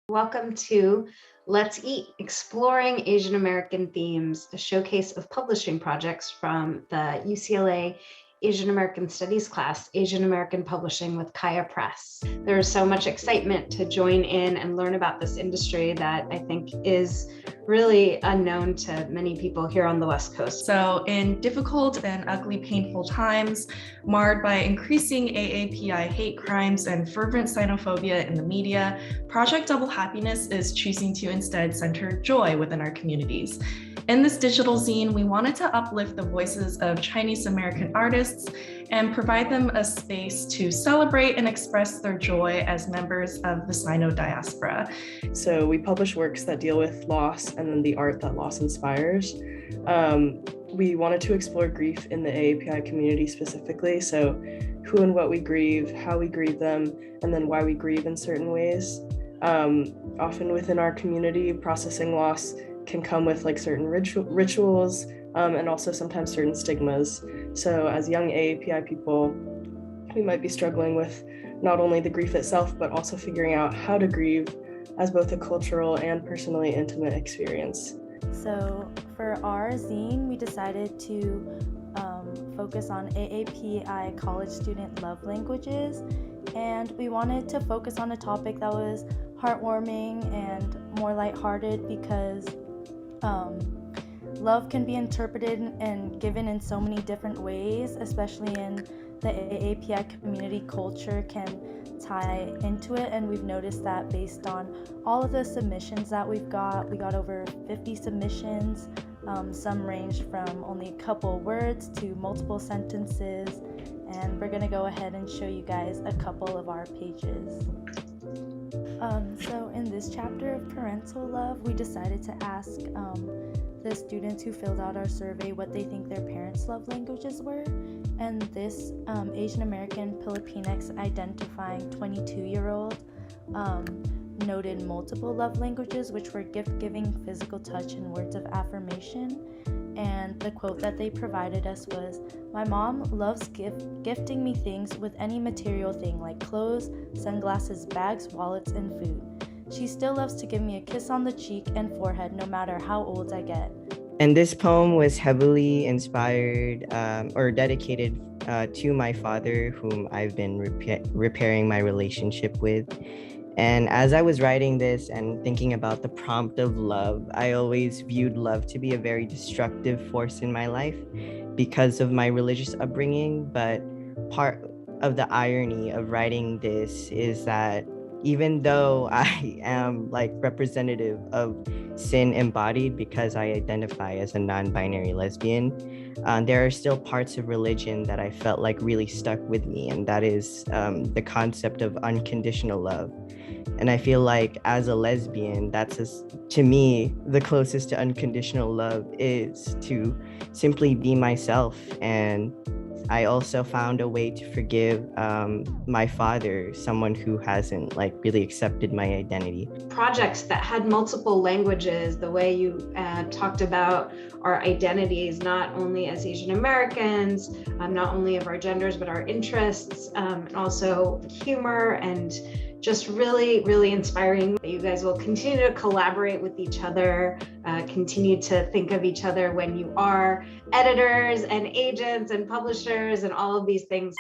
Welcome to Let's Eat, Exploring Asian American Themes, a showcase of publishing projects from the UCLA Asian American Studies class, Asian American Publishing with Kaya Press. There is so much excitement to join in and learn about this industry that I think is really unknown to many people here on the West Coast. So in difficult and ugly, painful times, marred by increasing AAPI hate crimes and fervent xenophobia in the media, Project Double Happiness is choosing to instead center joy within our communities. In this digital zine, we wanted to uplift the voices of Chinese American artists and provide them a space to celebrate and express their joy as members of the Sino diaspora. So we publish works that deal with loss and then the art that loss inspires. We wanted to explore grief in the AAPI community specifically, so who and what we grieve, how we grieve them, and then why we grieve in certain ways. Often within our community, processing loss can come with like certain rituals and also sometimes certain stigmas. So as young AAPI people, we might be struggling with not only the grief itself, but also figuring out how to grieve as both a cultural and personally intimate experience. So for our zine, we decided to focus on AAPI college student love languages, and we wanted to focus on a topic that was heartwarming and more lighthearted because love can be interpreted and given in so many different ways, especially in the AAPI community. Culture can tie into it, and we've noticed that based on all of the submissions that we got over 50 submissions. Some range from only a couple words to multiple sentences, and we're gonna go ahead and show you guys a couple of our pages. So in this chapter of parental love, we decided to ask the students who filled out our survey what they think their parents' love languages were. And this Asian American Filipinx identifying 22-year-old noted multiple love languages, which were gift-giving, physical touch, and words of affirmation. And the quote that they provided us was, "My mom loves gifting me things with any material thing like clothes, sunglasses, bags, wallets, and food. She still loves to give me a kiss on the cheek and forehead no matter how old I get." And this poem was heavily inspired or dedicated to my father, whom I've been repairing my relationship with. And as I was writing this and thinking about the prompt of love, I always viewed love to be a very destructive force in my life because of my religious upbringing. But part of the irony of writing this is that even though I am like representative of sin embodied because I identify as a non-binary lesbian, there are still parts of religion that I felt like really stuck with me, and that is the concept of unconditional love. And I feel like as a lesbian, that's to me, the closest to unconditional love is to simply be myself. And I also found a way to forgive my father, someone who hasn't like really accepted my identity. Projects that had multiple languages, the way you talked about our identities, not only as Asian Americans, not only of our genders, but our interests, and also humor, and just really, really inspiring. You guys will continue to collaborate with each other, continue to think of each other when you are editors and agents and publishers and all of these things.